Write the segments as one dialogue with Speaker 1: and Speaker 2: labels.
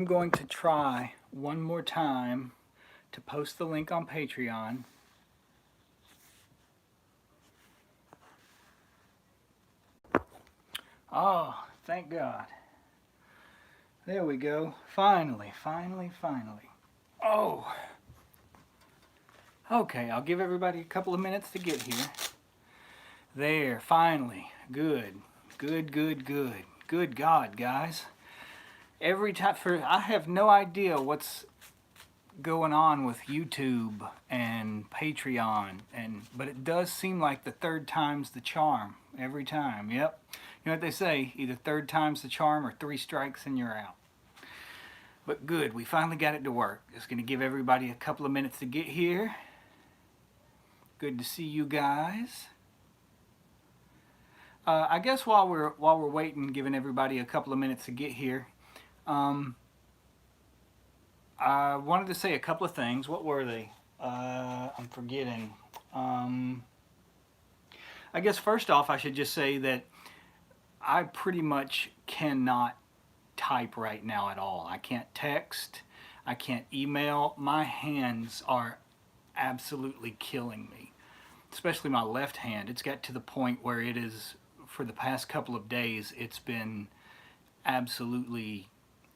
Speaker 1: I'm going to try one more time to post the link on Patreon. Oh, thank God. There we go. Finally. Oh, okay, I'll give everybody a couple of minutes to get here. There, finally. Good. Good God, guys. Every time I have no idea what's going on with YouTube and Patreon, but it does seem like the third time's the charm every time. Yep. You know what they say, either third time's the charm or 3 strikes and you're out. But good, we finally got it to work. Just going to give everybody a couple of minutes to get here. Good to see you guys. I guess while we're waiting, giving everybody a couple of minutes to get here, I wanted to say a couple of things. What were they? I'm forgetting. I guess first off, I should just say that I pretty much cannot type right now at all. I can't text. I can't email. My hands are absolutely killing me, especially my left hand. It's got to the point where it is, for the past couple of days, it's been absolutely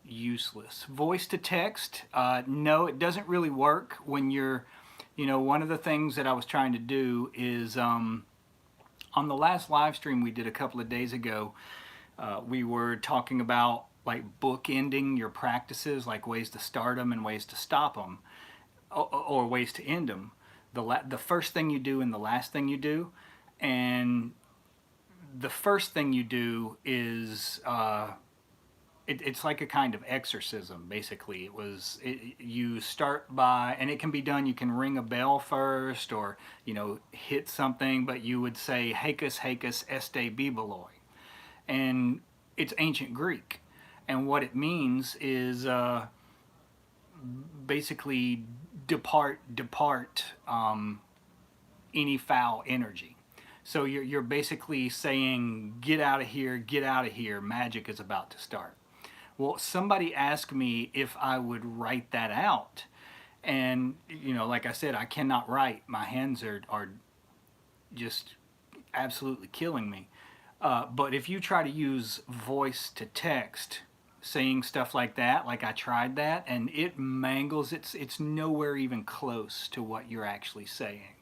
Speaker 1: useless. Voice to text, no, it doesn't really work when you're, one of the things that I was trying to do is, on the last live stream we did a couple of days ago, we were talking about like bookending your practices, like ways to start them and ways to stop them, or ways to end them. The first thing you do and the last thing you do, and the first thing you do is it's like a kind of exorcism, basically. You start by, and it can be done, you can ring a bell first or, hit something, but you would say, Haecus, Haecus, este bibeloi. And it's ancient Greek. And what it means is basically depart any foul energy. So you're basically saying, get out of here, magic is about to start. Well, somebody asked me if I would write that out. And, like I said, I cannot write. My hands are just absolutely killing me. But if you try to use voice to text, saying stuff like that, like I tried that, and it mangles, it's nowhere even close to what you're actually saying.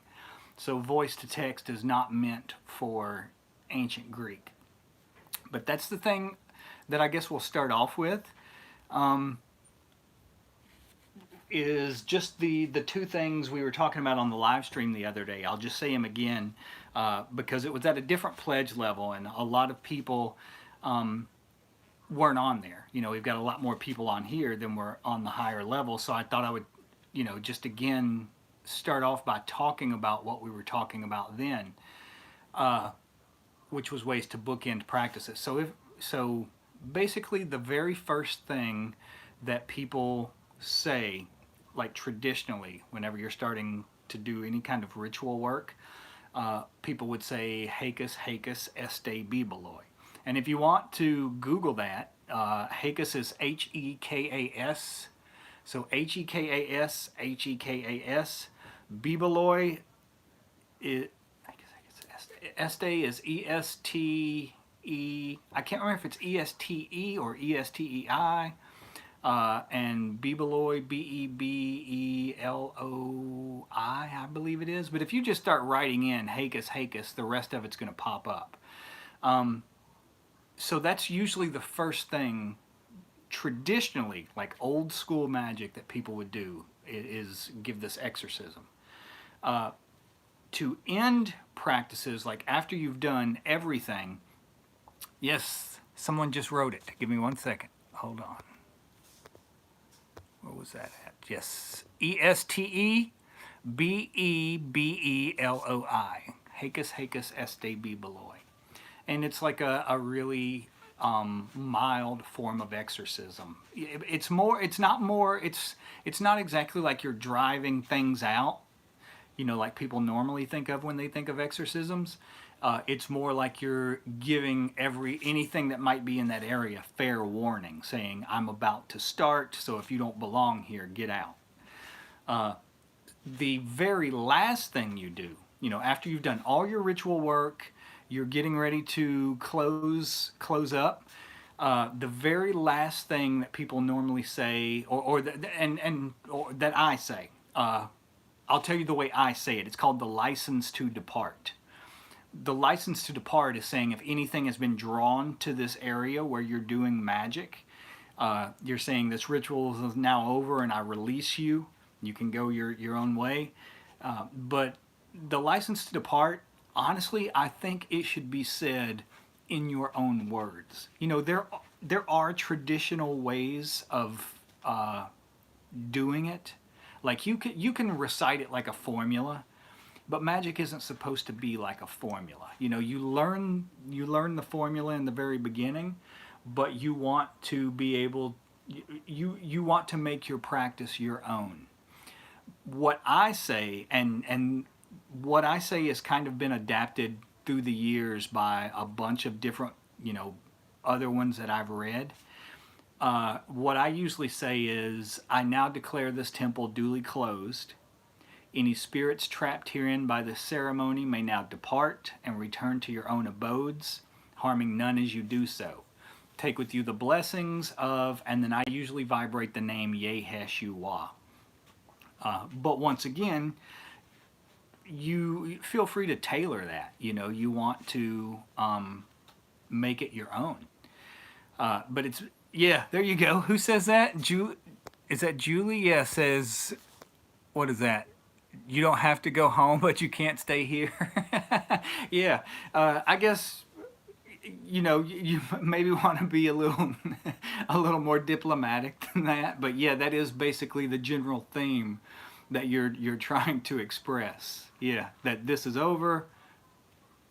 Speaker 1: So voice to text is not meant for ancient Greek. But that's the thing that I guess we'll start off with, is just the 2 things we were talking about on the live stream the other day. I'll just say them again because it was at a different pledge level and a lot of people weren't on there. We've got a lot more people on here than were on the higher level, so I thought I would, just again start off by talking about what we were talking about then, which was ways to bookend practices. So basically the very first thing that people say, like traditionally, whenever you're starting to do any kind of ritual work, people would say Haecus, Haecus, este bibeloi. And if you want to Google that, Haecus is H-E-K-A-S. So H-E-K-A-S, H-E-K-A-S. Bibeloi is, este is E-S-T-E, I can't remember if it's E-S-T-E or E-S-T-E-I. And Bibeloi, B-E-B-E-L-O-I, I believe it is. But if you just start writing in Haecus, Haecus, the rest of it's going to pop up. So that's usually the first thing, traditionally, like old school magic, that people would do, is give this exorcism. To end practices, like after you've done everything, yes, someone just wrote it. Give me 1 second. Hold on. Where was that at? Yes. E-S-T-E-B-E-B-E-L-O-I. Haecus, Haecus, este bibeloi. And it's like a really mild form of exorcism. It's not exactly like you're driving things out, like people normally think of when they think of exorcisms. It's more like you're giving anything that might be in that area fair warning, saying, I'm about to start, so if you don't belong here, get out. The very last thing you do, after you've done all your ritual work, you're getting ready to close up. The very last thing that people normally say, or that I say, I'll tell you the way I say it. It's called the license to depart. The license to depart is saying if anything has been drawn to this area where you're doing magic, you're saying this ritual is now over and I release you. You can go your own way. But the license to depart, honestly, I think it should be said in your own words. There are traditional ways of doing it. Like you can recite it like a formula, but magic isn't supposed to be like a formula. You learn the formula in the very beginning, but you want to be able you want to make your practice your own. What I say and what I say has kind of been adapted through the years by a bunch of different, other ones that I've read. What I usually say is, I now declare this temple duly closed. Any spirits trapped herein by this ceremony may now depart and return to your own abodes, harming none as you do so. Take with you the blessings of, and then I usually vibrate the name Yeheshua. But once again, you feel free to tailor that. You want to make it your own. But it's, yeah, there you go. Who says that? Is that Julie? Yeah, says, what is that? You don't have to go home, but you can't stay here. Yeah, I guess you maybe want to be a little a little more diplomatic than that. But yeah, that is basically the general theme that you're trying to express. Yeah, that this is over,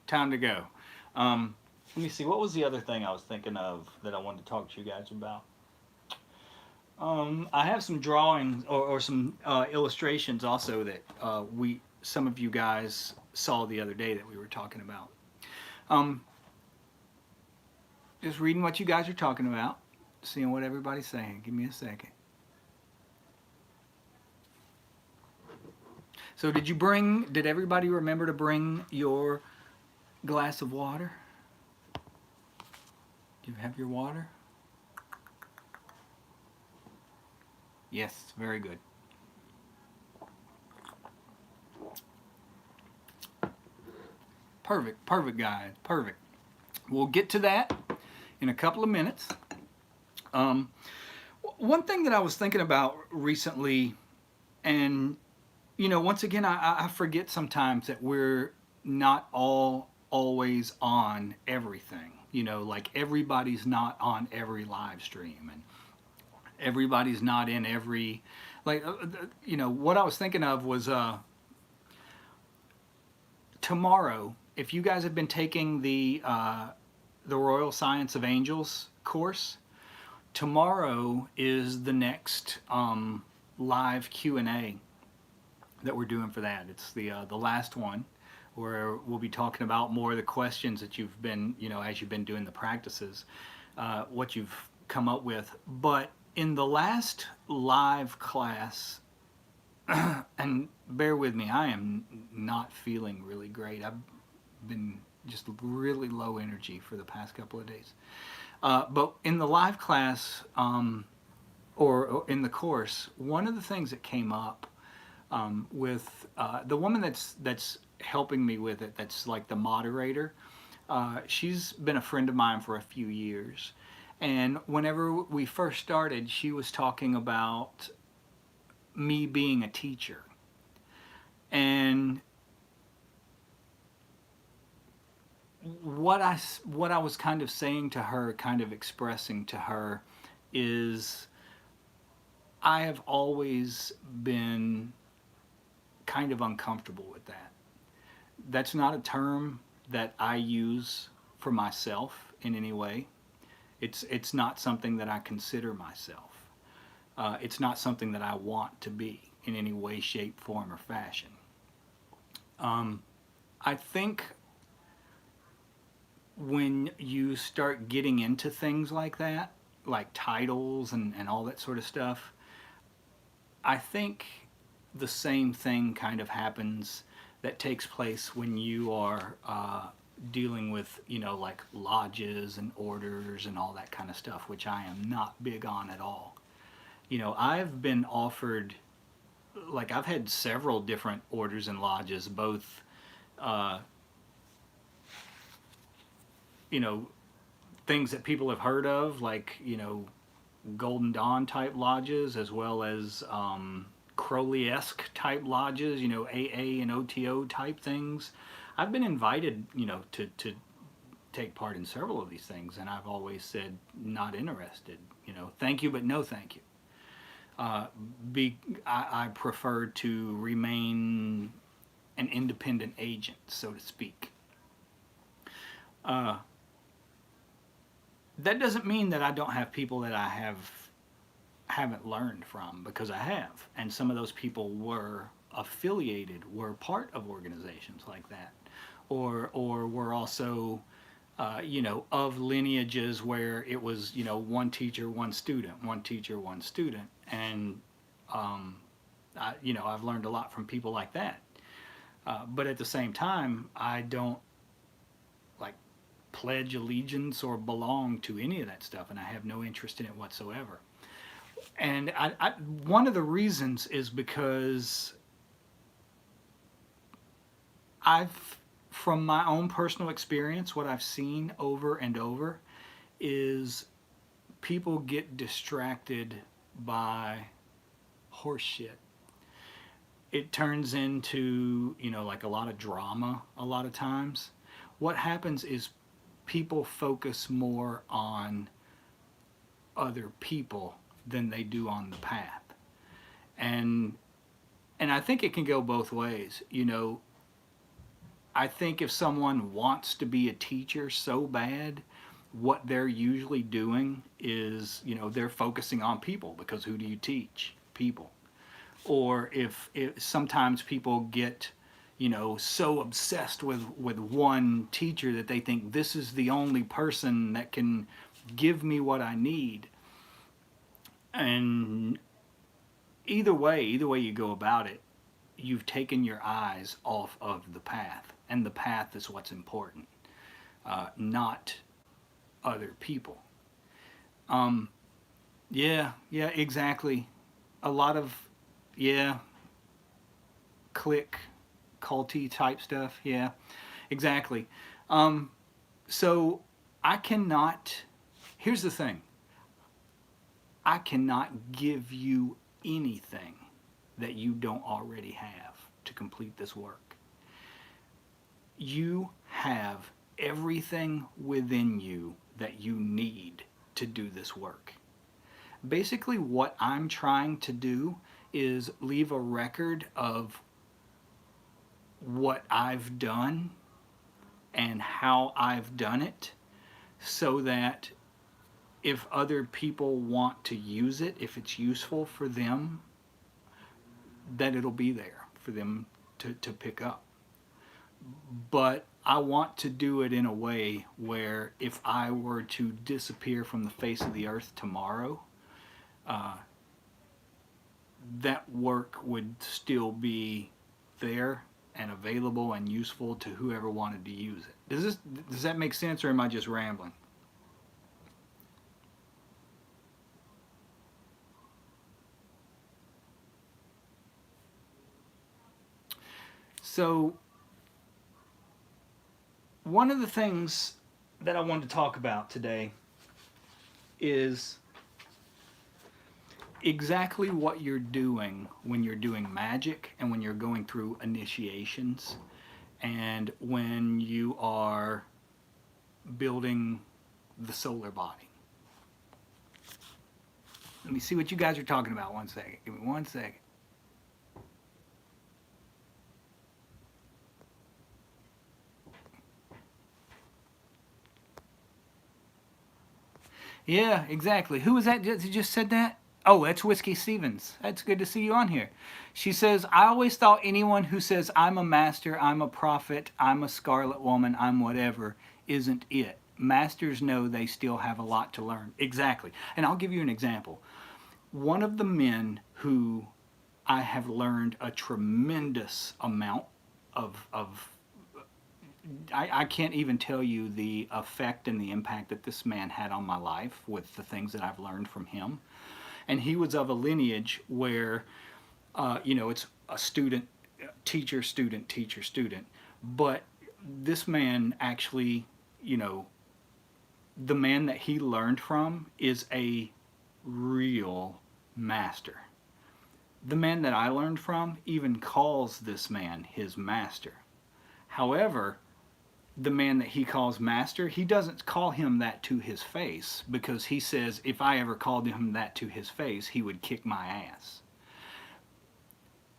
Speaker 1: time to go. Let me see. What was the other thing I was thinking of that I wanted to talk to you guys about? I have some drawings or some illustrations also that some of you guys saw the other day that we were talking about. Um, just reading what you guys are talking about, seeing what everybody's saying. Give me a second. So did everybody remember to bring your glass of water? Do you have your water? Yes, very good. Perfect, guys. Perfect. We'll get to that in a couple of minutes. One thing that I was thinking about recently, and once again, I forget sometimes that we're not all always on everything. Like everybody's not on every live stream, and everybody's not in every, like, what I was thinking of was tomorrow. If you guys have been taking the Royal Science of Angels course, tomorrow is the next live Q&A that we're doing for that. It's the last one, where we'll be talking about more of the questions that you've been, as you've been doing the practices, what you've come up with. But in the last live class, and bear with me, I am not feeling really great. I've been just really low energy for the past couple of days. But in the live class, or in the course, one of the things that came up with the woman that's helping me with it, that's like the moderator, she's been a friend of mine for a few years. And whenever we first started, she was talking about me being a teacher. And what I was kind of saying to her, kind of expressing to her, is I have always been kind of uncomfortable with that. That's not a term that I use for myself in any way. It's not something that I consider myself. It's not something that I want to be in any way, shape, form, or fashion. I think when you start getting into things like that, like titles and all that sort of stuff, I think the same thing kind of happens that takes place when you are dealing with, like lodges and orders and all that kind of stuff, which I am not big on at all. I've been offered, like, I've had several different orders and lodges, both, uh, you know, things that people have heard of, like, Golden Dawn type lodges, as well as Crowley-esque type lodges, AA and OTO type things. I've been invited, to take part in several of these things, and I've always said not interested. Thank you, but no thank you. Uh, I prefer to remain an independent agent, so to speak. Uh, that doesn't mean that I don't have people that I haven't learned from, because I have, and some of those people were part of organizations like that, or were also of lineages where it was, one teacher, one student, one teacher, one student, and I've learned a lot from people like that. But at the same time, I don't like pledge allegiance or belong to any of that stuff, and I have no interest in it whatsoever. And one of the reasons is because I've, from my own personal experience, what I've seen over and over is people get distracted by horse shit. It turns into, like a lot of drama a lot of times. What happens is people focus more on other people than they do on the path. And and I think it can go both ways. I think if someone wants to be a teacher so bad, what they're usually doing is, they're focusing on people, because who do you teach? People. Or if sometimes people get, so obsessed with one teacher that they think this is the only person that can give me what I need. And either way you go about it, you've taken your eyes off of the path, and the path is what's important, not other people. Um, yeah, exactly. A lot of, yeah, click, culty type stuff. Yeah, exactly. Um, so I cannot. Here's the thing. I cannot give you anything that you don't already have to complete this work. You have everything within you that you need to do this work. Basically, what I'm trying to do is leave a record of what I've done and how I've done it, so that if other people want to use it, if it's useful for them, that it'll be there for them to pick up. But I want to do it in a way where if I were to disappear from the face of the earth tomorrow, uh, that work would still be there and available and useful to whoever wanted to use it. Does that make sense, or am I just rambling? So one of the things that I wanted to talk about today is exactly what you're doing when you're doing magic, and when you're going through initiations, and when you are building the solar body. Let me see what you guys are talking about. One second. Give me one second. Yeah, exactly. Who was that that just said that? Oh, that's Whiskey Stevens. That's good to see you on here. She says, I always thought anyone who says, I'm a master, I'm a prophet, I'm a scarlet woman, I'm whatever, isn't it. Masters know they still have a lot to learn. Exactly. And I'll give you an example. One of the men who I have learned a tremendous amount of I can't even tell you the effect and the impact that this man had on my life with the things that I've learned from him. And he was of a lineage where, it's a student, teacher, student, teacher, student. But this man actually, the man that he learned from is a real master. The man that I learned from even calls this man his master. However, the man that he calls master, he doesn't call him that to his face, because he says if I ever called him that to his face, he would kick my ass.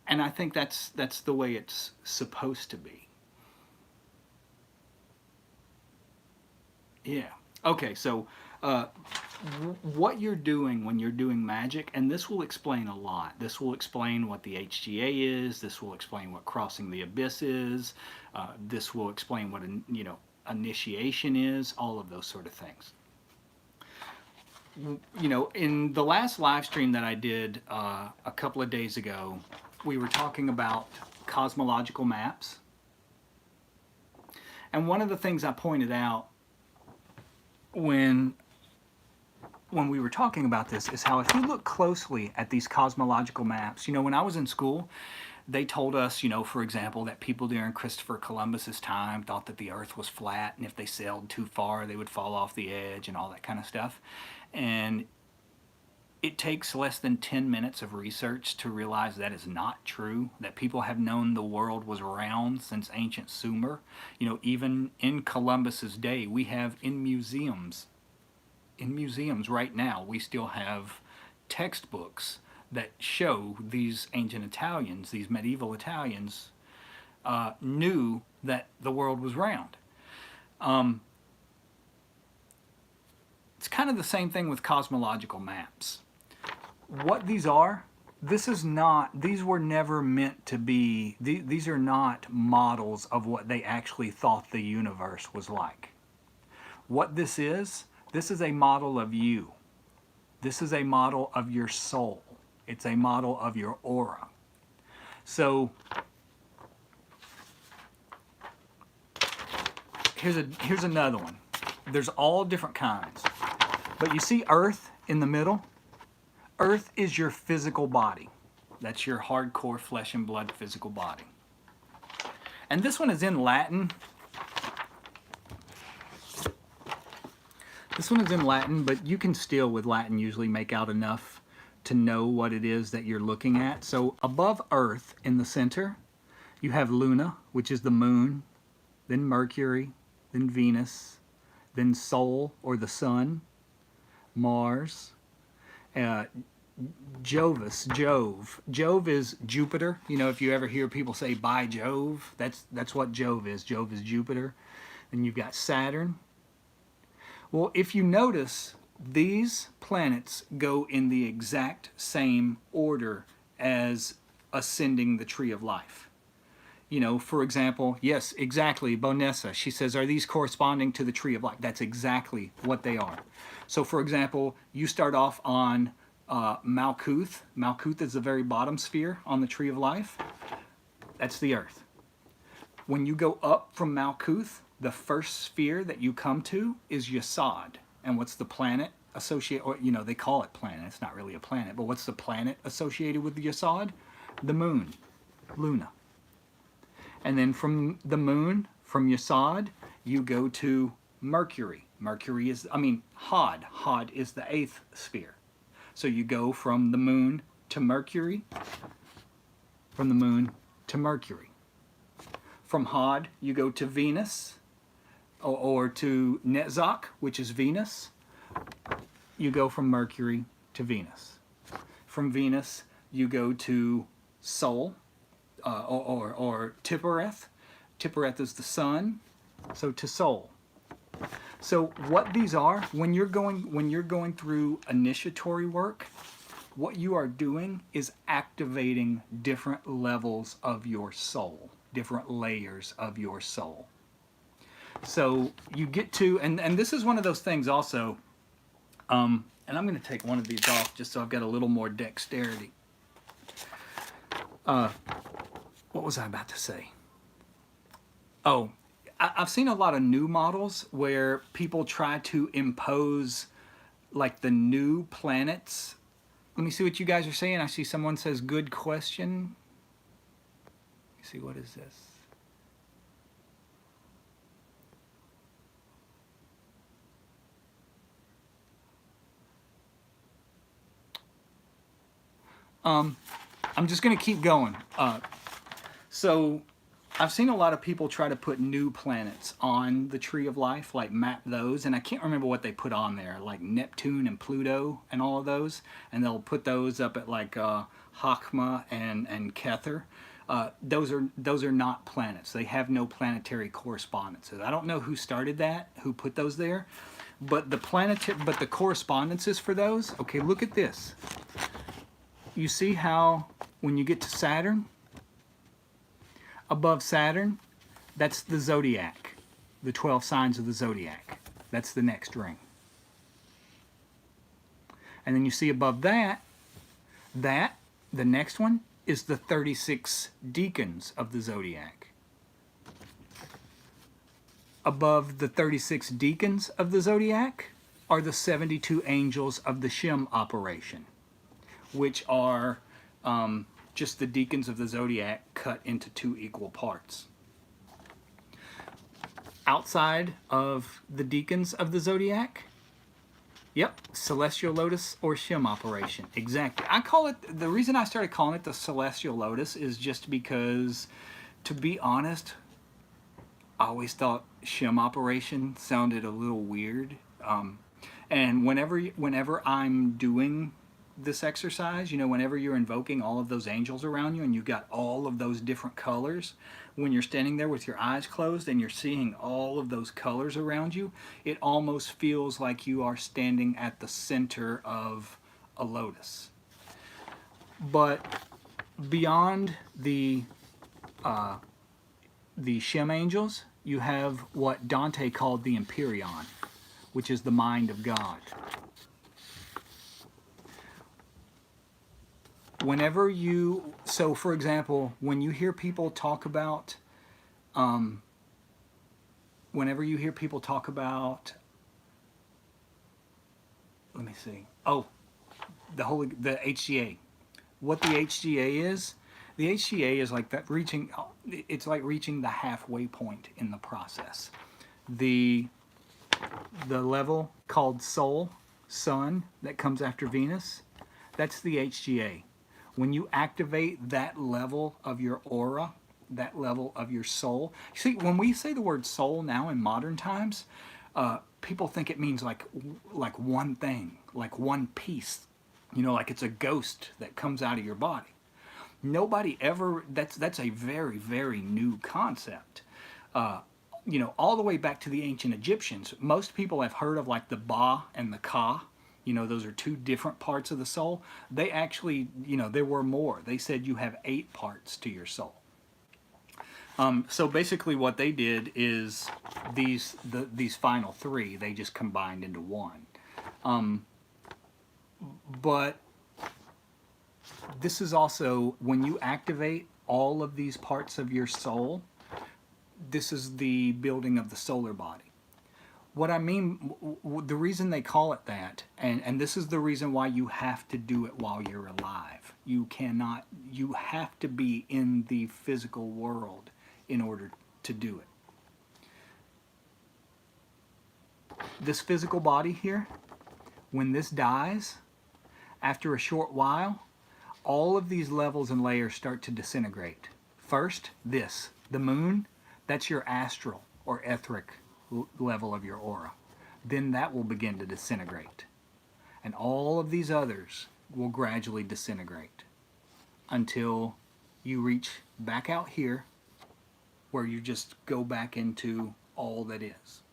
Speaker 1: And I think that's the way it's supposed to be. Yeah. Okay, so what you're doing when you're doing magic, and this will explain a lot. This will explain what the HGA is. This will explain what crossing the abyss is. This will explain what initiation is. All of those sort of things. In the last live stream that I did a couple of days ago, we were talking about cosmological maps. And one of the things I pointed out when we were talking about this is how if you look closely at these cosmological maps, when I was in school, they told us, for example, that people during Christopher Columbus's time thought that the earth was flat, and if they sailed too far, they would fall off the edge and all that kind of stuff. And it takes less than 10 minutes of research to realize that is not true, that people have known the world was round since ancient Sumer. Even in Columbus's day, we have in museums right now, we still have textbooks that show these ancient Italians, these medieval Italians, knew that the world was round. It's kind of the same thing with cosmological maps. What these are, these were never meant to be, these are not models of what they actually thought the universe was like. What this is a model of you. This is a model of your soul. It's a model of your aura. So here's another one. There's all different kinds. But you see Earth in the middle? Earth is your physical body. That's your hardcore flesh and blood physical body. And this one is in Latin. This one is in Latin, but you can still, with Latin, usually make out enough to know what it is that you're looking at. So above Earth, in the center, you have Luna, which is the moon, then Mercury, then Venus, then Sol, or the sun, Mars, Jove. Jove is Jupiter. If you ever hear people say, by Jove, that's what Jove is. Jove is Jupiter. Then you've got Saturn. Well, if you notice, these planets go in the exact same order as ascending the tree of life. For example, yes, exactly, Bonessa, she says, are these corresponding to the tree of life? That's exactly what they are. So, for example, you start off on Malkuth. Malkuth is the very bottom sphere on the tree of life. That's the Earth. When you go up from Malkuth, the first sphere that you come to is Yesod. And what's the planet associated, or they call it planet, it's not really a planet, but what's the planet associated with Yesod? The moon, Luna. And then from the moon, from Yesod, you go to Mercury. Mercury is, Hod. Hod is the 8th sphere. So you go from the moon to Mercury, from the moon to Mercury. From Hod, you go to Venus, or to Netzach, which is Venus. You go from Mercury to Venus. From Venus, you go to Sol, or Tiphereth. Tiphereth is the sun, so to Sol. So what these are, when you're going through initiatory work, what you are doing is activating different levels of your soul, different layers of your soul. So you get to, and this is one of those things also, and I'm going to take one of these off just so I've got a little more dexterity. What was I about to say? Oh, I've seen a lot of new models where people try to impose like the new planets. Let me see what you guys are saying. I see someone says good question. Let me see, what is this? I'm just going to keep going. So I've seen a lot of people try to put new planets on the Tree of Life, like map those, and I can't remember what they put on there, like Neptune and Pluto and all of those, and they'll put those up at like Hakma and Kether. Those are not planets. They have no planetary correspondences. I don't know who started that, who put those there, but the correspondences for those. Okay, look at this. You see how when you get to Saturn, above Saturn, that's the zodiac, the 12 signs of the zodiac. That's the next ring. And then you see above that, the next one is the 36 deacons of the zodiac. Above the 36 deacons of the zodiac are the 72 angels of the Shem operation, which are just the deacons of the zodiac cut into 2 equal parts. Outside of the deacons of the zodiac, yep, celestial lotus or Shem operation. Exactly. I call it, the reason I started calling it the celestial lotus is just because, to be honest, I always thought Shem operation sounded a little weird. And whenever I'm doing this exercise, you know, whenever you're invoking all of those angels around you and you've got all of those different colors, when you're standing there with your eyes closed and you're seeing all of those colors around you, it almost feels like you are standing at the center of a lotus. But beyond the Shem angels, you have what Dante called the Empyrean, which is the mind of God. Whenever you, so for example, when you hear people talk about, whenever you hear people talk about, let me see, oh, the HGA. What the HGA is, the HGA is like that reaching, it's like reaching the halfway point in the process. The level called Soul, Sun, that comes after Venus, that's the HGA. When you activate that level of your aura, that level of your soul. See, when we say the word soul now in modern times, people think it means like one thing, like one piece. You know, like it's a ghost that comes out of your body. Nobody ever, that's a very, very new concept. You know, all the way back to the ancient Egyptians, most people have heard of like the Ba and the Ka. You know, those are 2 different parts of the soul. They actually, you know, there were more. They said you have 8 parts to your soul. So basically what they did is these final 3, they just combined into one. But this is also, when you activate all of these parts of your soul, this is the building of the solar body. What I mean, the reason they call it that, and this is the reason why you have to do it while you're alive. You cannot, you have to be in the physical world in order to do it. This physical body here, when this dies, after a short while, all of these levels and layers start to disintegrate. First, the moon, that's your astral or etheric level of your aura. Then that will begin to disintegrate. And all of these others will gradually disintegrate until you reach back out here where you just go back into all that is.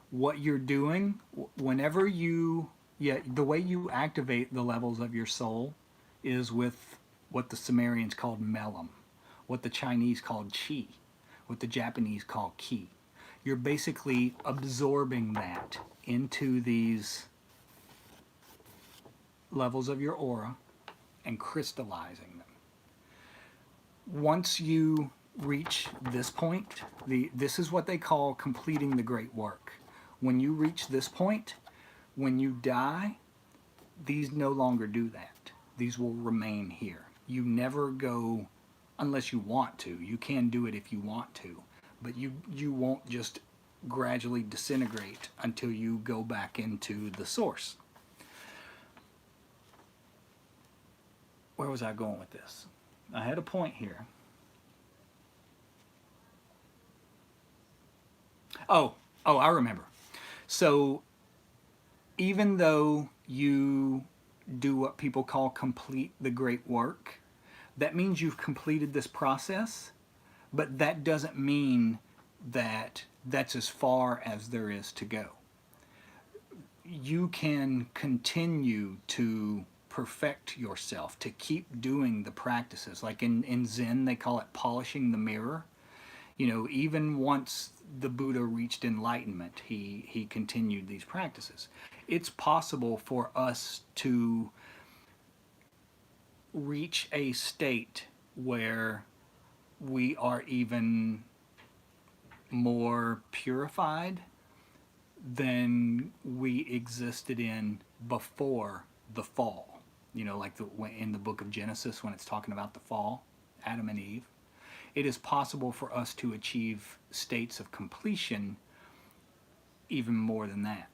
Speaker 1: What you're doing, whenever you, the way you activate the levels of your soul is with what the Sumerians called melem, what the Chinese called qi, what the Japanese call ki. you're basically absorbing that into these levels of your aura and crystallizing them. Once you reach this point, this is what they call completing the great work. When you reach this point, when you die, these no longer do that. These will remain here. You never go unless you want to. You can do it if you want to, but you won't just gradually disintegrate until you go back into the source. Where was I going with this? I had a point here. Oh, I remember. So even though you do what people call complete the great work, that means you've completed this process, but that doesn't mean that that's as far as there is to go. You can continue to perfect yourself, to keep doing the practices. Like in Zen, they call it polishing the mirror. You know, even once the Buddha reached enlightenment, he continued these practices. It's possible for us to reach a state where we are even more purified than we existed in before the fall. You know, like in the book of Genesis, when it's talking about the fall, Adam and Eve. It is possible for us to achieve states of completion even more than that.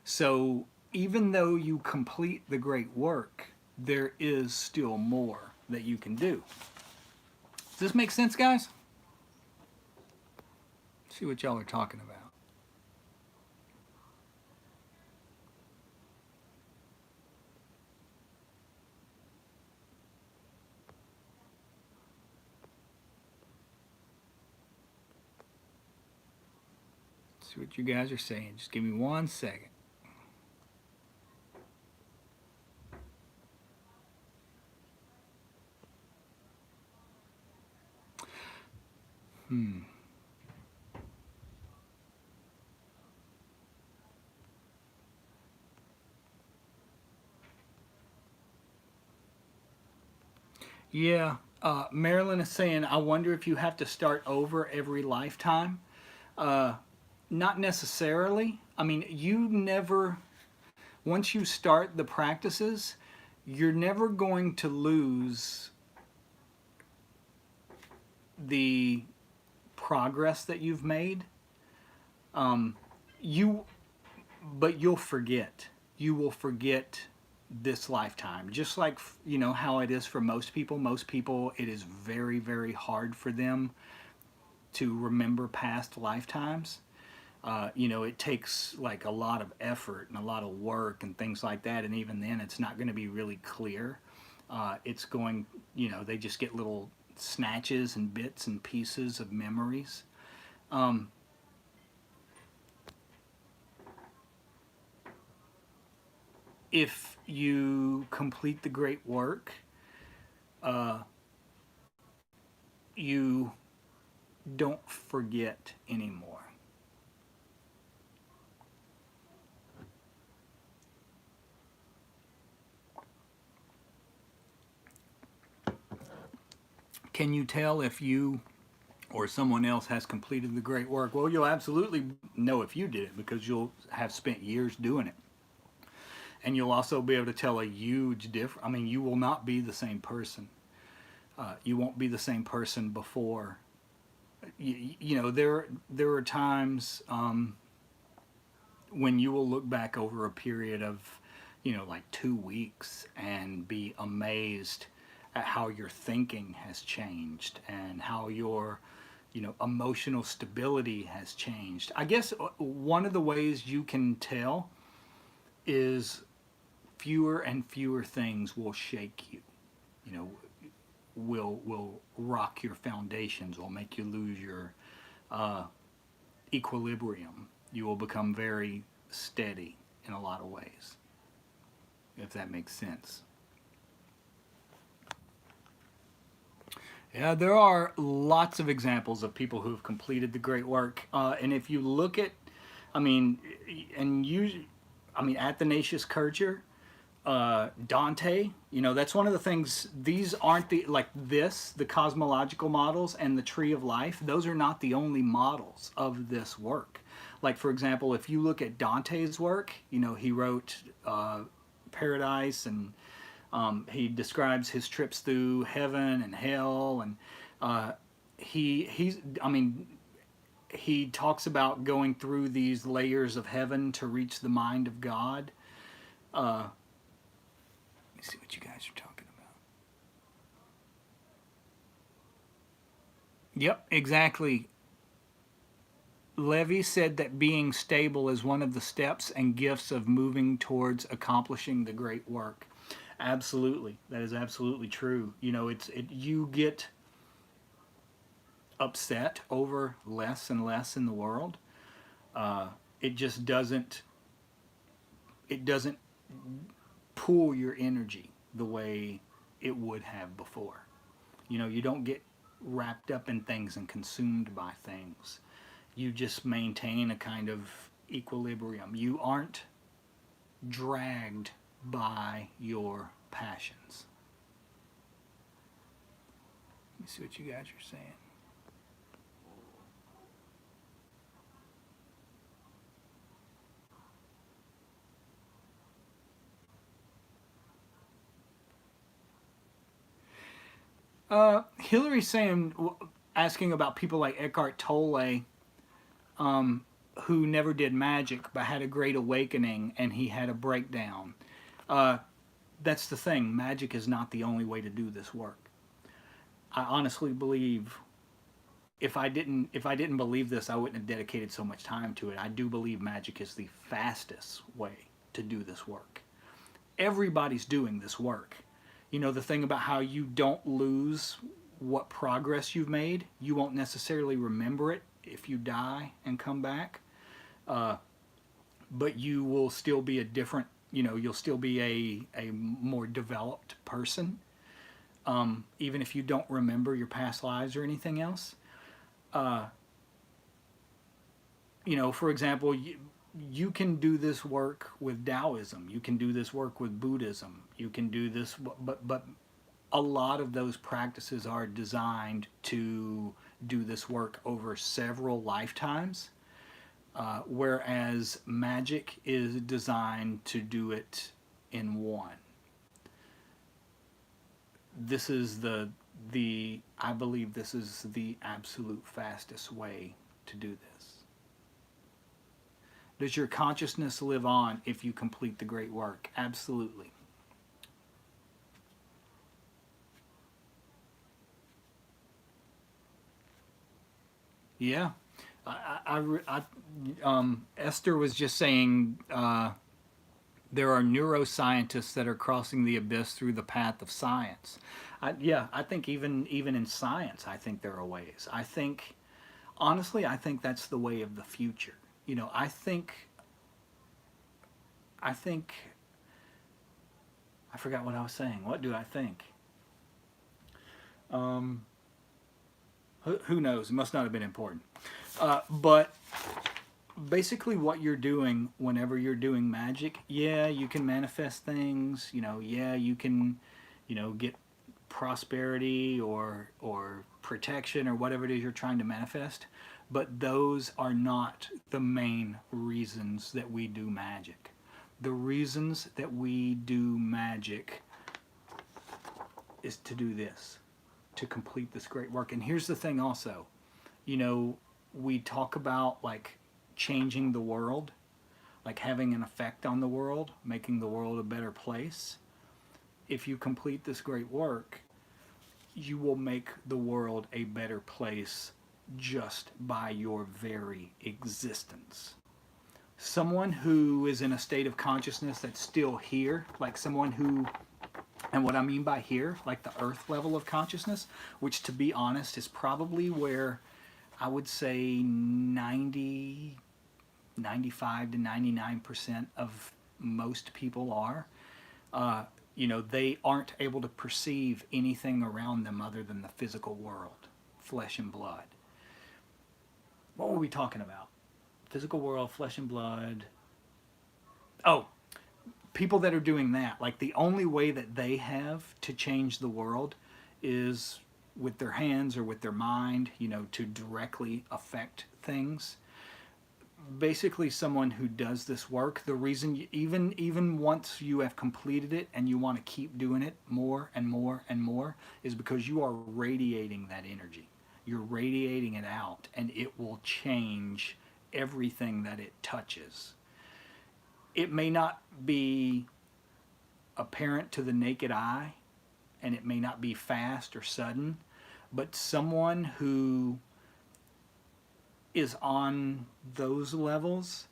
Speaker 1: So even though you complete the great work, there is still more that you can do. Does this make sense, guys? See what y'all are talking about. See what you guys are saying. Just give me 1 second. Yeah, Marilyn is saying, I wonder if you have to start over every lifetime. Not necessarily. I mean, once you start the practices, you're never going to lose the progress that you've made. You, but you'll forget. You will forget this lifetime. Just like, you know, how it is for most people. Most people, it is very, very hard for them to remember past lifetimes. You know, it takes like a lot of effort and a lot of work and things like that. And even then, it's not going to be really clear. It's going, you know, they just get little snatches and bits and pieces of memories. If you complete the great work, you don't forget anymore. Can you tell if you or someone else has completed the great work? Well, you'll absolutely know if you did it because you'll have spent years doing it. And you'll also be able to tell a huge difference. I mean, you will not be the same person. You won't be the same person before. You know, there are times when you will look back over a period of, you know, like 2 weeks and be amazed at how your thinking has changed and how your, you know, emotional stability has changed. I guess one of the ways you can tell is fewer and fewer things will shake you. You know, will rock your foundations, will make you lose your equilibrium. You will become very steady in a lot of ways, if that makes sense. Yeah, there are lots of examples of people who have completed the great work. And if you look at, I mean, and you, I mean, Athanasius Kircher, Dante, that's one of the things. These aren't the cosmological models and the tree of life. Those are not the only models of this work. Like, for example, if you look at Dante's work, he wrote Paradise, and he describes his trips through heaven and hell, and I mean, he talks about going through these layers of heaven to reach the mind of God. Let me see what you guys are talking about. Yep, exactly. Levy said that being stable is one of the steps and gifts of moving towards accomplishing the great work. Absolutely, that is absolutely true. You get upset over less and less in the world. It just doesn't pool your energy the way it would have before. You don't get wrapped up in things and consumed by things. You just maintain a kind of equilibrium. You aren't dragged by your passions. Let me see what you guys are saying. Hillary's saying, asking about people like Eckhart Tolle, who never did magic but had a great awakening and he had a breakdown. Uh, that's the thing. Magic is not the only way to do this work. I honestly believe if I didn't believe this, I wouldn't have dedicated so much time to it. I do believe magic is the fastest way to do this work. Everybody's doing this work. The thing about how you don't lose what progress you've made, you won't necessarily remember it if you die and come back, uh, but you will still be a different, you'll still be a more developed person, even if you don't remember your past lives or anything else. Uh, for example, you can do this work with Taoism. You can do this work with Buddhism. You can do this, but a lot of those practices are designed to do this work over several lifetimes, whereas magic is designed to do it in one. This is the I believe this is the absolute fastest way to do this. Does your consciousness live on if you complete the great work? Absolutely. Yeah. Esther was just saying there are neuroscientists that are crossing the abyss through the path of science. Yeah, I think even in science, I think there are ways. I think honestly, I think that's the way of the future. I think I forgot what I was saying. What do I think? Um, who knows? It must not have been important. But basically, what you're doing whenever you're doing magic, yeah, you can manifest things. Yeah, you can, get prosperity or protection or whatever it is you're trying to manifest. But those are not the main reasons that we do magic. The reasons that we do magic is to do this, to complete this great work. And here's the thing also, you know, we talk about like changing the world, like having an effect on the world, making the world a better place. If you complete this great work, you will make the world a better place just by your very existence. Someone who is in a state of consciousness that's still here, like someone who, and what I mean by here, like the earth level of consciousness, which to be honest is probably where I would say 90, 95 to 99% of most people are. they aren't able to perceive anything around them other than the physical world, flesh and blood. What were we talking about? Physical world, flesh and blood. Oh, people that are doing that, like the only way that they have to change the world is with their hands or with their mind, to directly affect things. Basically, someone who does this work, the reason even once you have completed it and you want to keep doing it more and more and more, is because you are radiating that energy. You're radiating it out, and it will change everything that it touches. It may not be apparent to the naked eye, and it may not be fast or sudden, but someone who is on those levels,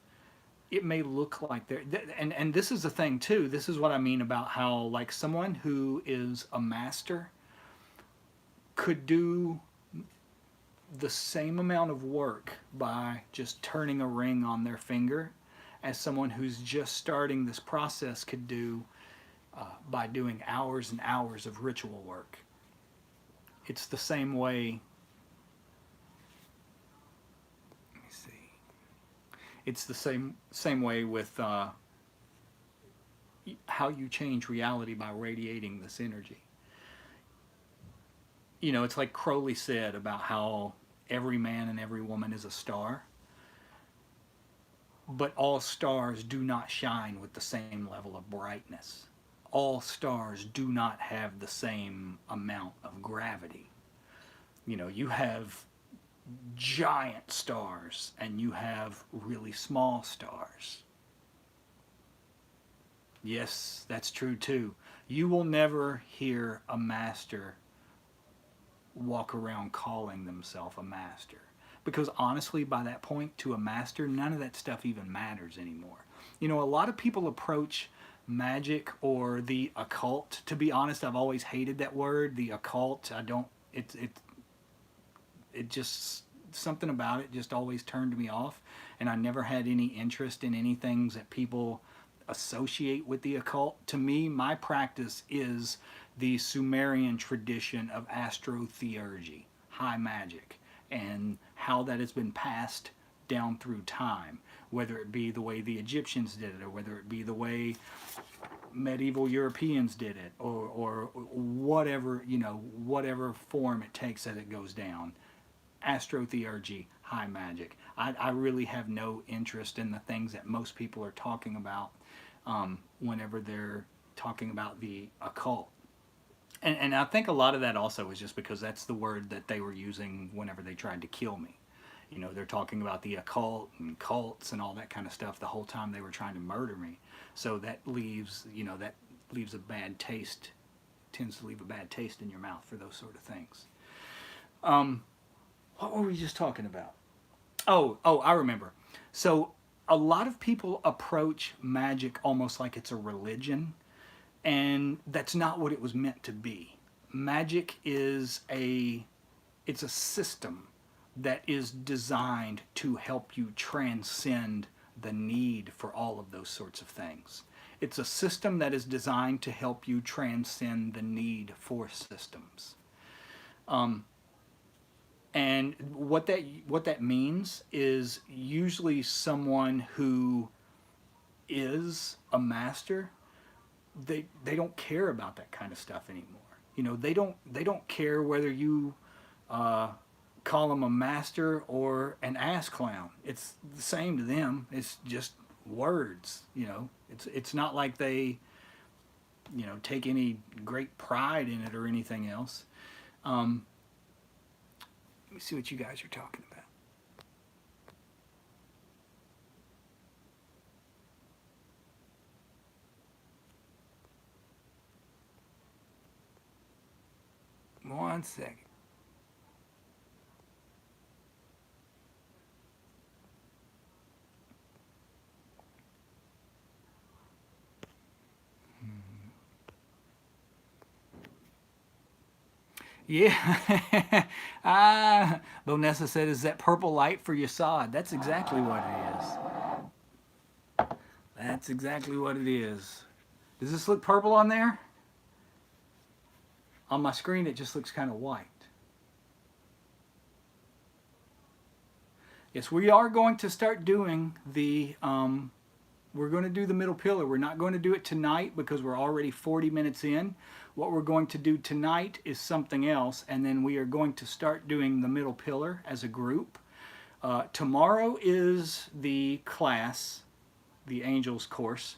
Speaker 1: it may look like they're, and this is the thing too, this is what I mean about how, like, someone who is a master could do the same amount of work by just turning a ring on their finger as someone who's just starting this process could do by doing hours and hours of ritual work. It's the same way. Let me see. It's the same way with how you change reality by radiating this energy. It's like Crowley said about how every man and every woman is a star, but all stars do not shine with the same level of brightness. All stars do not have the same amount of gravity. You have giant stars and you have really small stars. Yes, that's true too. You will never hear a master walk around calling themselves a master. Because honestly, by that point, to a master, none of that stuff even matters anymore. A lot of people approach magic or the occult. To be honest, I've always hated that word, the occult. I don't, it just, something about it just always turned me off. And I never had any interest in any things that people associate with the occult. To me, my practice is the Sumerian tradition of astrotheurgy, high magic, and how that has been passed down through time, whether it be the way the Egyptians did it, or whether it be the way medieval Europeans did it, or whatever, whatever form it takes as it goes down. Astrotheurgy, high magic. I really have no interest in the things that most people are talking about whenever they're talking about the occult. And I think a lot of that also is just because that's the word that they were using whenever they tried to kill me. They're talking about the occult and cults and all that kind of stuff the whole time they were trying to murder me. So that leaves, a bad taste, tends to leave a bad taste in your mouth for those sort of things. What were we just talking about? Oh, I remember. So a lot of people approach magic almost like it's a religion, and that's not what it was meant to be. Magic is it's a system that is designed to help you transcend the need for all of those sorts of things. It's a system that is designed to help you transcend the need for systems. And what that means is usually someone who is a master, they don't care about that kind of stuff anymore. They don't care whether you call them a master or an ass clown. It's the same to them. It's just words. It's not like they take any great pride in it or anything else. Let me see what you guys are talking about. One second. Yeah. Bonessa said, is that purple light for your sod? That's exactly what it is. That's exactly what it is. Does this look purple on there? On my screen, it just looks kind of white. Yes, we are going to start doing we're going to do the middle pillar. We're not going to do it tonight because we're already 40 minutes in. What we're going to do tonight is something else, and then we are going to start doing the middle pillar as a group. Tomorrow is the class, the Angels course.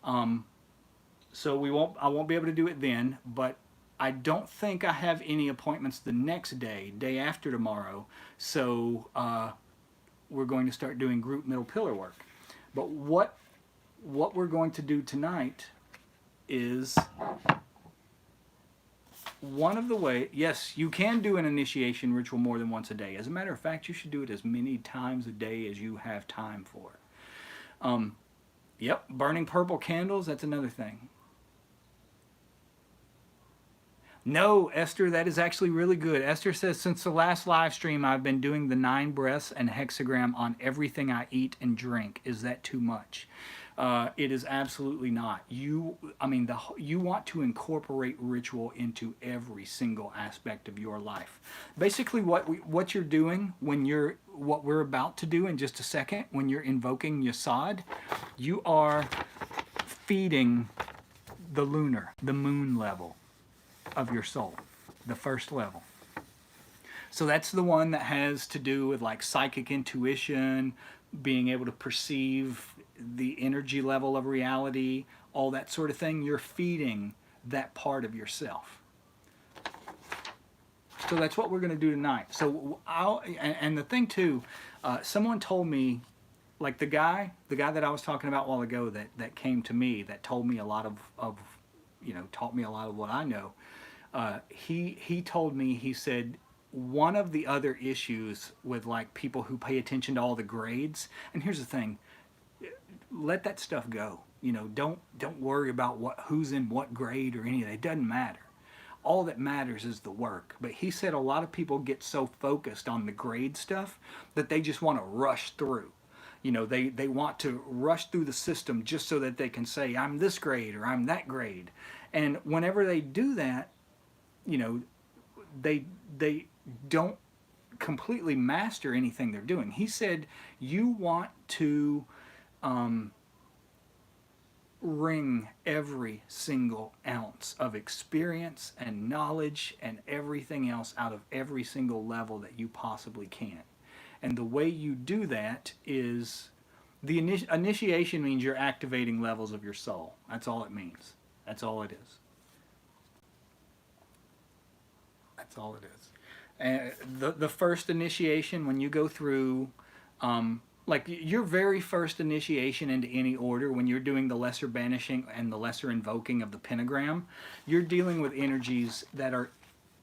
Speaker 1: So I won't be able to do it then, but I don't think I have any appointments the next day, day after tomorrow. So we're going to start doing group middle pillar work. But what we're going to do tonight is one of the ways. Yes, you can do an initiation ritual more than once a day. As a matter of fact, you should do it as many times a day as you have time for. Yep, burning purple candles, that's another thing. No, Esther, that is actually really good. Esther says, since the last live stream, I've been doing the 9 breaths and hexagram on everything I eat and drink. Is that too much? It is absolutely not. You want to incorporate ritual into every single aspect of your life. Basically, what you're doing what we're about to do in just a second, when you're invoking Yasod, you are feeding the moon level of your soul, the first level. So that's the one that has to do with like psychic intuition, being able to perceive the energy level of reality, all that sort of thing. You're feeding that part of yourself. So that's what we're going to do tonight. So and the thing too, someone told me, like the guy that I was talking about a while ago that came to me, that told me a lot of taught me a lot of what I know. He told me, he said, one of the other issues with like people who pay attention to all the grades, and here's the thing, let that stuff go. Don't worry about who's in what grade or any of that. It doesn't matter. All that matters is the work. But he said a lot of people get so focused on the grade stuff that they just want to rush through. They want to rush through the system just so that they can say, I'm this grade or I'm that grade. And whenever they do that, they don't completely master anything they're doing. He said you want to wring every single ounce of experience and knowledge and everything else out of every single level that you possibly can. And the way you do that is the initiation means you're activating levels of your soul. That's all it means. That's all it is. That's all it is. And the first initiation, when you go through, like your very first initiation into any order, when you're doing the lesser banishing and the lesser invoking of the pentagram, you're dealing with energies that are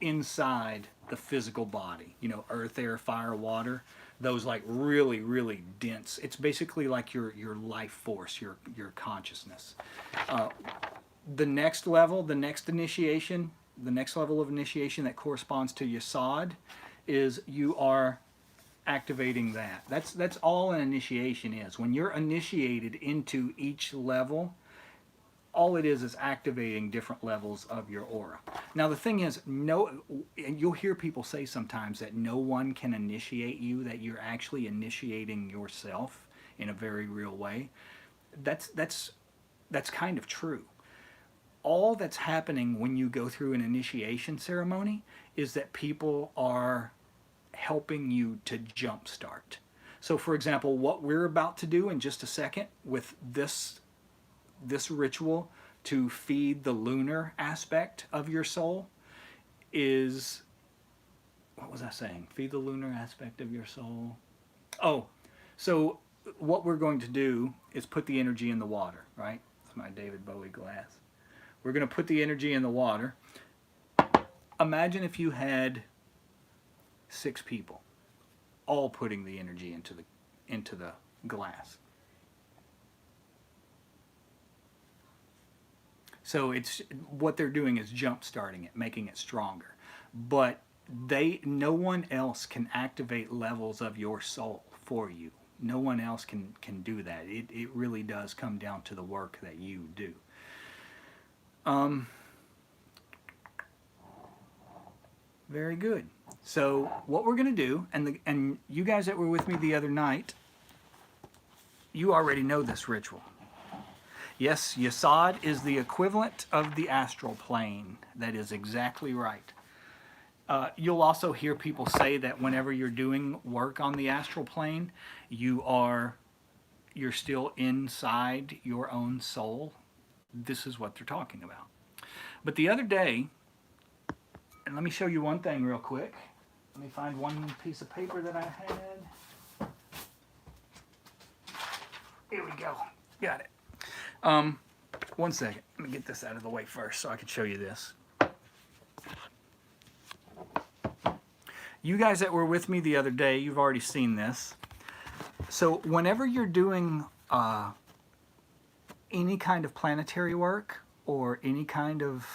Speaker 1: inside the physical body. Earth, air, fire, water. Those like really, really dense. It's basically like your life force, your consciousness. The next level, the next level of initiation that corresponds to Yasod is you are activating that. That's all an initiation is. When you're initiated into each level, all it is activating different levels of your aura. Now the thing is, and you'll hear people say sometimes that no one can initiate you, that you're actually initiating yourself in a very real way. That's kind of true. All that's happening when you go through an initiation ceremony is that people are helping you to jumpstart. So for example, what we're about to do in just a second with this ritual to feed the lunar aspect of your soul is, what was I saying? Feed the lunar aspect of your soul. Oh, so what we're going to do is put the energy in the water, right? It's my David Bowie glass. We're going to put the energy in the water. Imagine if you had 6 people all putting the energy into the glass. So it's what they're doing is jump starting it, making it stronger. But no one else can activate levels of your soul for you. No one else can do that. It really does come down to the work that you do. Very good. So what we're going to do, and you guys that were with me the other night, you already know this ritual. Yes, Yesod is the equivalent of the astral plane. That is exactly right. You'll also hear people say that whenever you're doing work on the astral plane, you're still inside your own soul. This is what they're talking about. But the other day, and let me show you one thing real quick. Let me find one piece of paper that I had. Here we go. Got it. One second. Let me get this out of the way first so I can show you this. You guys that were with me the other day, you've already seen this. So whenever you're doing any kind of planetary work or any kind of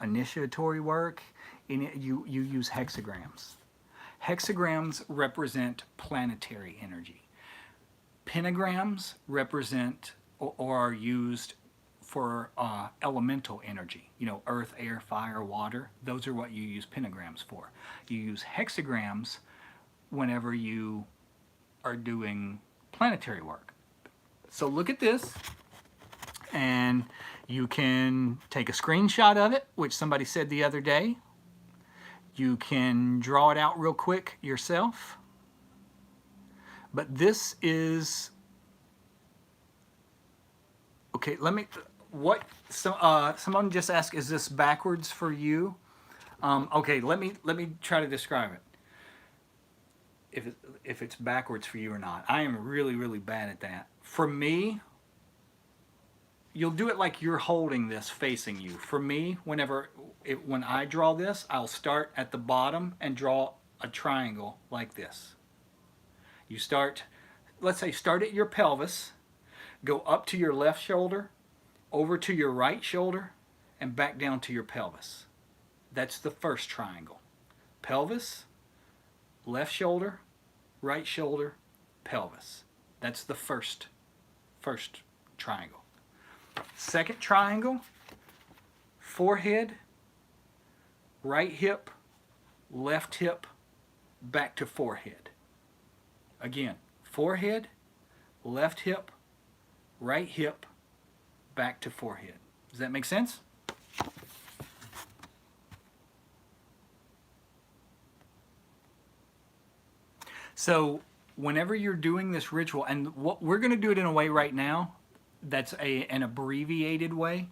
Speaker 1: initiatory work, you use hexagrams. Hexagrams represent planetary energy. Pentagrams represent or are used for elemental energy. You know, earth, air, fire, water. Those are what you use pentagrams for. You use hexagrams whenever you are doing planetary work. So look at this, and you can take a screenshot of it, which somebody said the other day. You can draw it out real quick yourself. But this is, okay, someone just asked, is this backwards for you? Okay, let me try to describe it. If it's backwards for you or not. I am really, really bad at that. For me, you'll do it like you're holding this facing you. For me, when I draw this, I'll start at the bottom and draw a triangle like this. You start, let's say, start at your pelvis, go up to your left shoulder, over to your right shoulder, and back down to your pelvis. That's the first triangle. Pelvis, left shoulder, right shoulder, pelvis. That's the first triangle. Second triangle, forehead, right hip, left hip, back to forehead. Again, forehead, left hip, right hip, back to forehead. Does that make sense? So whenever you're doing this ritual, and we're going to do it in a way right now that's an abbreviated way.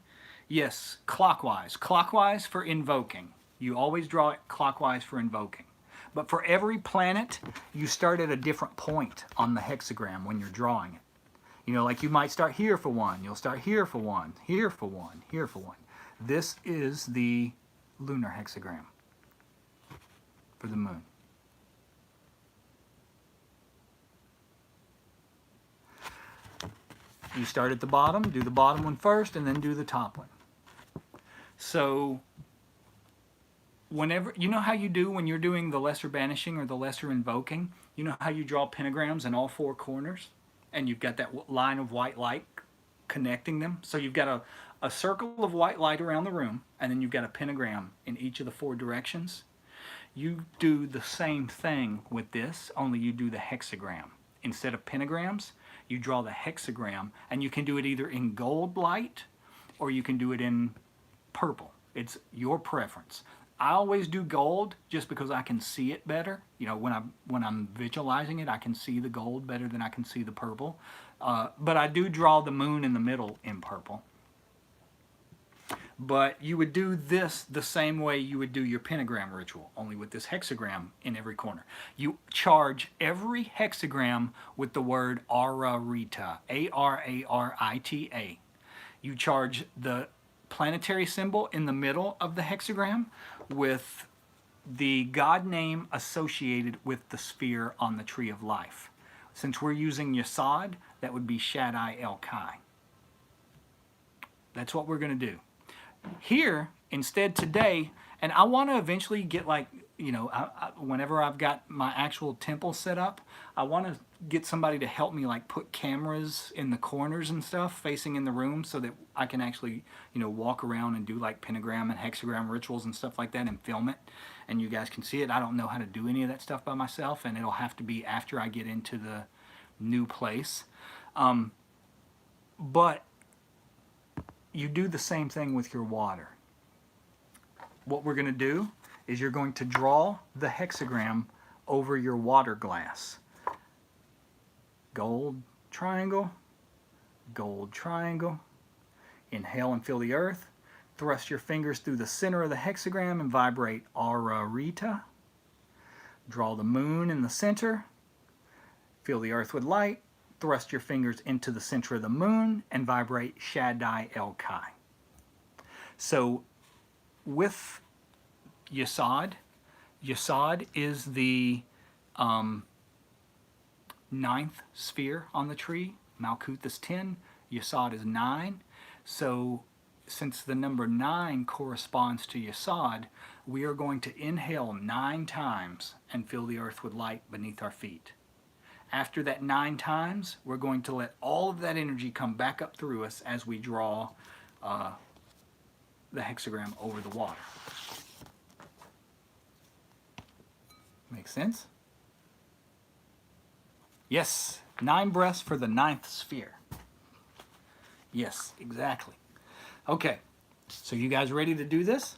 Speaker 1: Yes, clockwise. Clockwise for invoking. You always draw it clockwise for invoking. But for every planet, you start at a different point on the hexagram when you're drawing it. You know, like you might start here for one, you'll start here for one, here for one, here for one. This is the lunar hexagram for the moon. You start at the bottom, do the bottom one first, and then do the top one. So whenever, you know how you do when you're doing the lesser banishing or the lesser invoking, you know how you draw pentagrams in all four corners? And you've got that line of white light connecting them. So you've got a circle of white light around the room, and then you've got a pentagram in each of the four directions. You do the same thing with this, only you do the hexagram. Instead of pentagrams, you draw the hexagram, and you can do it either in gold light or you can do it in purple. It's your preference. I always do gold just because I can see it better. You know, when I'm visualizing it, I can see the gold better than I can see the purple. But I do draw the moon in the middle in purple. But you would do this the same way you would do your pentagram ritual, only with this hexagram in every corner. You charge every hexagram with the word Ararita, A-R-A-R-I-T-A. You charge the planetary symbol in the middle of the hexagram with the God name associated with the sphere on the tree of life. Since we're using Yesod, that would be Shaddai El Kai. That's what we're going to do. Here, instead today, and I want to eventually get like, you know, whenever I've got my actual temple set up, I want to get somebody to help me like put cameras in the corners and stuff facing in the room so that I can actually, you know, walk around and do like pentagram and hexagram rituals and stuff like that and film it and you guys can see it. I don't know how to do any of that stuff by myself, and it'll have to be after I get into the new place. But you do the same thing with your water. What we're going to do is you're going to draw the hexagram over your water glass. Gold triangle, gold triangle. Inhale and feel the earth. Thrust your fingers through the center of the hexagram and vibrate Ara Rita. Draw the moon in the center. Feel the earth with light. Thrust your fingers into the center of the moon and vibrate Shaddai El Kai. So with Yesod, Yesod is the ninth sphere on the tree. Malkuth is 10. Yesod is 9. So since the number 9 corresponds to Yesod, we are going to inhale 9 times and fill the earth with light beneath our feet. After that 9 times, we're going to let all of that energy come back up through us as we draw the hexagram over the water. Make sense? Yes, 9 breaths for the 9th sphere. Yes, exactly. Okay, so you guys ready to do this?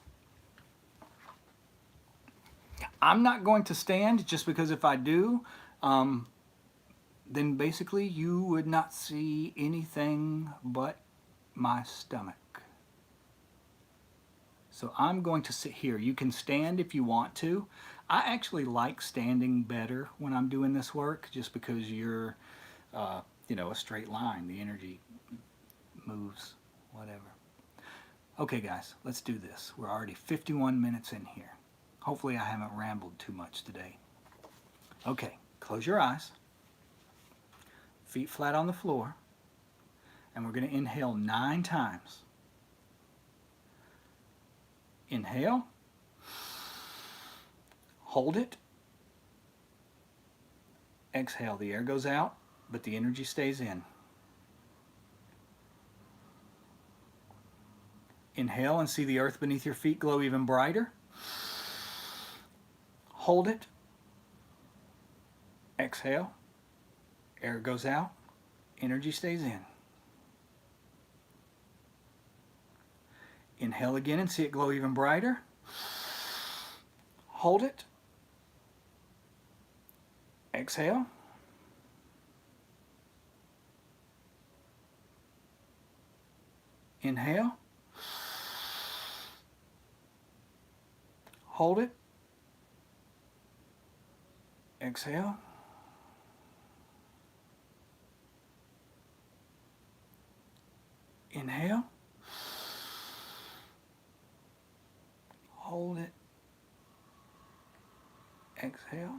Speaker 1: I'm not going to stand just because if I do, then basically you would not see anything but my stomach. So I'm going to sit here. You can stand if you want to. I actually like standing better when I'm doing this work just because you're, you know, a straight line. The energy moves, whatever. Okay guys, let's do this. We're already 51 minutes in here. Hopefully I haven't rambled too much today. Okay, close your eyes. Feet flat on the floor. And we're going to inhale 9 times. Inhale. Hold it. Exhale. The air goes out, but the energy stays in. Inhale and see the earth beneath your feet glow even brighter. Hold it. Exhale. Air goes out. Energy stays in. Inhale again and see it glow even brighter. Hold it. Exhale. Inhale. Hold it. Exhale. Inhale. Hold it. Exhale.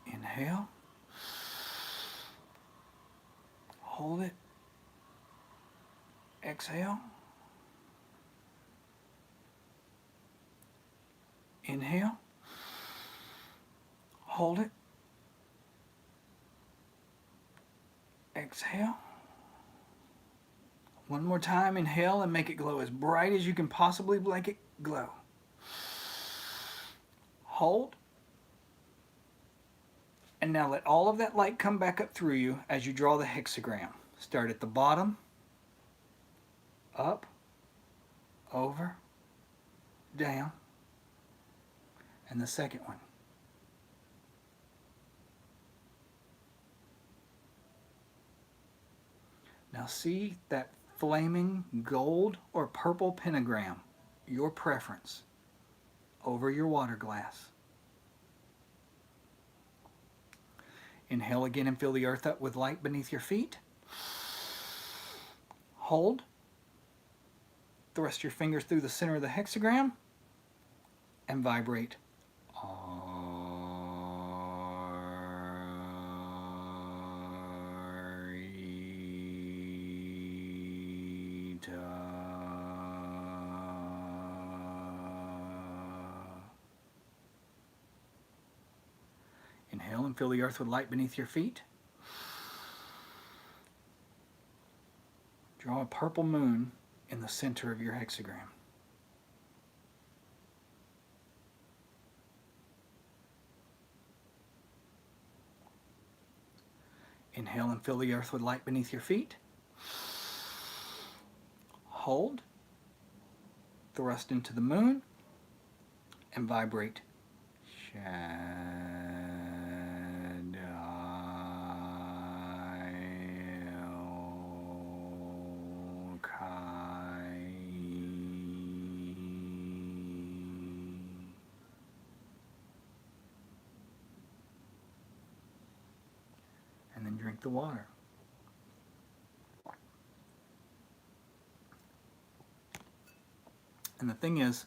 Speaker 1: Inhale. Hold it. Exhale. Inhale. Hold it. Exhale. One more time, inhale and make it glow as bright as you can possibly make it glow. Hold. And now let all of that light come back up through you as you draw the hexagram. Start at the bottom, up, over, down, and the second one. Now see that flaming gold or purple pentagram, your preference, over your water glass. Inhale again and fill the earth up with light beneath your feet. Hold. Thrust your fingers through the center of the hexagram and vibrate. and fill the earth with light beneath your feet. Draw a purple moon in the center of your hexagram. Inhale and fill the earth with light beneath your feet. Hold. Thrust into the moon and vibrate. And then drink the water. And the thing is,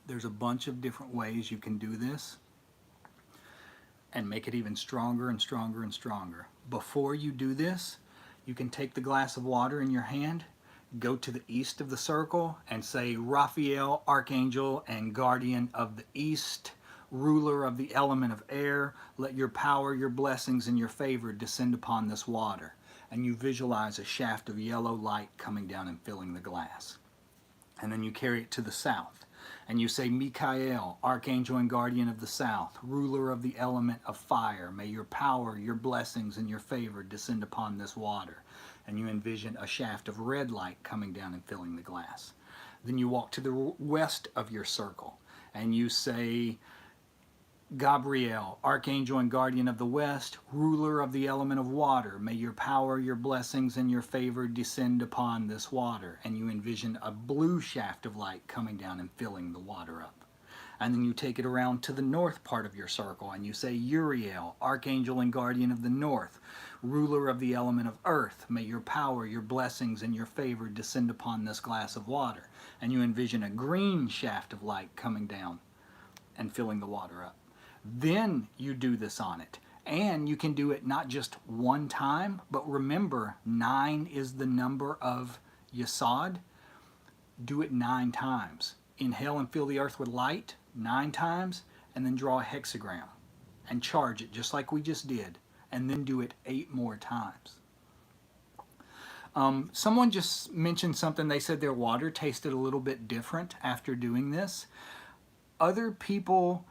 Speaker 1: there's a bunch of different ways you can do this and make it even stronger and stronger and stronger. Before you do this, you can take the glass of water in your hand, go to the east of the circle and say, Raphael, Archangel and Guardian of the East, ruler of the element of air, let your power, your blessings, and your favor descend upon this water. And you visualize a shaft of yellow light coming down and filling the glass. And then you carry it to the south. And you say, Michael, Archangel and Guardian of the South, ruler of the element of fire, may your power, your blessings, and your favor descend upon this water. And you envision a shaft of red light coming down and filling the glass. Then you walk to the west of your circle and you say, Gabriel, Archangel and Guardian of the West, ruler of the element of water, may your power, your blessings, and your favor descend upon this water. And you envision a blue shaft of light coming down and filling the water up. And then you take it around to the north part of your circle and you say, Uriel, Archangel and Guardian of the North, ruler of the element of earth, may your power, your blessings, and your favor descend upon this glass of water. And you envision a green shaft of light coming down and filling the water up. Then you do this on it. And you can do it not just one time, but remember, 9 is the number of Yesod. Do it 9 times. Inhale and fill the earth with light 9 times, and then draw a hexagram and charge it just like we just did, and then do it 8 more times. Someone just mentioned something. They said their water tasted a little bit different after doing this. Other people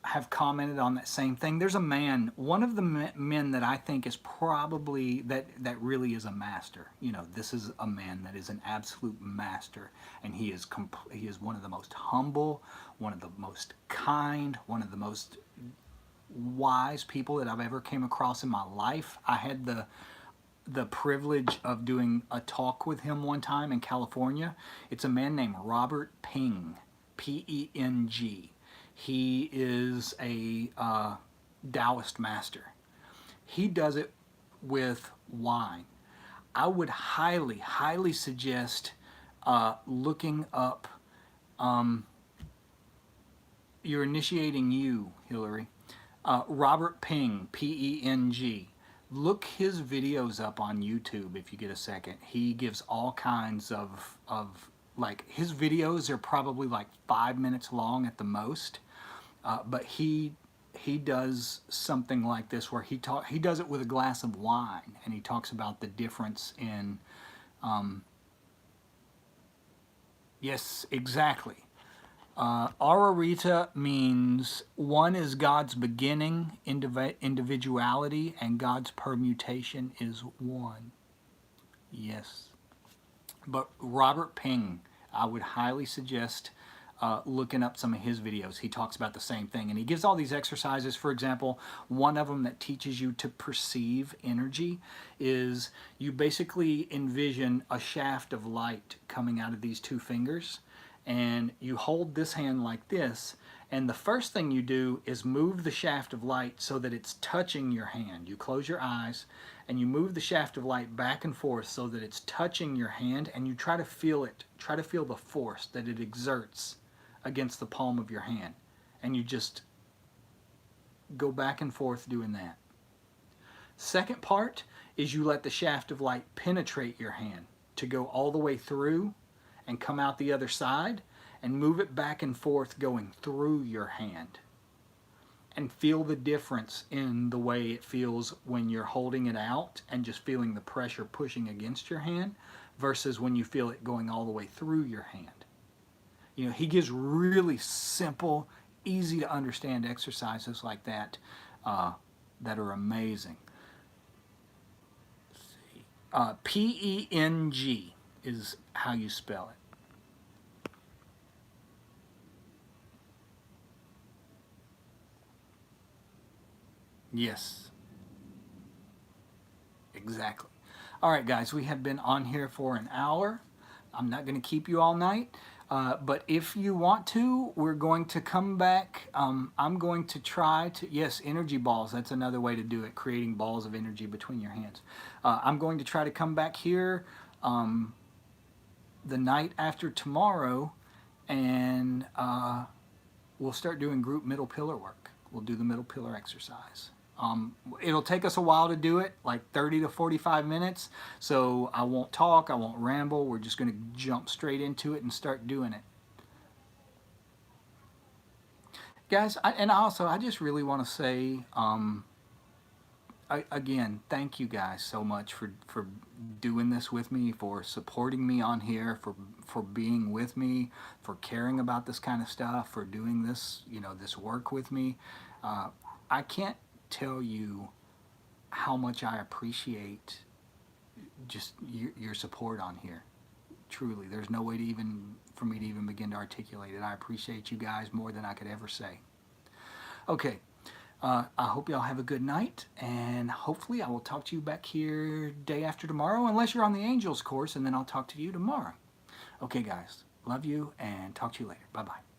Speaker 1: have commented on that same thing. There's a man, one of the men that I think is probably, that really is a master. You know, this is a man that is an absolute master, and he is one of the most humble, one of the most kind, one of the most wise people that I've ever came across in my life. I had the privilege of doing a talk with him one time in California. It's a man named Robert Peng, P-E-N-G. He is a Taoist master. He does it with wine. I would highly, highly suggest looking up, you're initiating you, Hillary, Robert Peng, P-E-N-G. Look his videos up on YouTube if you get a second. He gives all kinds of like, his videos are probably like 5 minutes long at the most, but he does something like this where he does it with a glass of wine, and he talks about the difference in, yes, exactly. Ararita means one is God's beginning, individuality, and God's permutation is one. Yes. But Robert Peng, I would highly suggest looking up some of his videos. He talks about the same thing, and he gives all these exercises. For example, one of them that teaches you to perceive energy is you basically envision a shaft of light coming out of these 2 fingers, and you hold this hand like this, and the first thing you do is move the shaft of light so that it's touching your hand. You close your eyes and you move the shaft of light back and forth so that it's touching your hand, and you try to feel it, try to feel the force that it exerts against the palm of your hand, and you just go back and forth doing that. Second part is you let the shaft of light penetrate your hand to go all the way through and come out the other side, and move it back and forth going through your hand. And feel the difference in the way it feels when you're holding it out and just feeling the pressure pushing against your hand versus when you feel it going all the way through your hand. You know, he gives really simple, easy to understand exercises like that that are amazing. P-E-N-G is how you spell it. Yes, exactly. All right, guys, we have been on here for an hour. I'm not going to keep you all night, but if you want to, we're going to come back. I'm going to try to, yes, energy balls. That's another way to do it, creating balls of energy between your hands. I'm going to try to come back here the night after tomorrow, and we'll start doing group middle pillar work. We'll do the middle pillar exercise. It'll take us a while to do it, like 30 to 45 minutes. So I won't talk, I won't ramble. We're just going to jump straight into it and start doing it. Guys, I just really want to say, again, thank you guys so much for doing this with me, for supporting me on here, for being with me, for caring about this kind of stuff, for doing this, you know, this work with me. I can't tell you how much I appreciate just your support on here. Truly, there's no way to even for me to even begin to articulate it. I appreciate you guys more than I could ever say. Okay, I hope y'all have a good night, and hopefully I will talk to you back here day after tomorrow, unless you're on the Angels course, and then I'll talk to you tomorrow. Okay, guys, love you, and talk to you later. Bye-bye.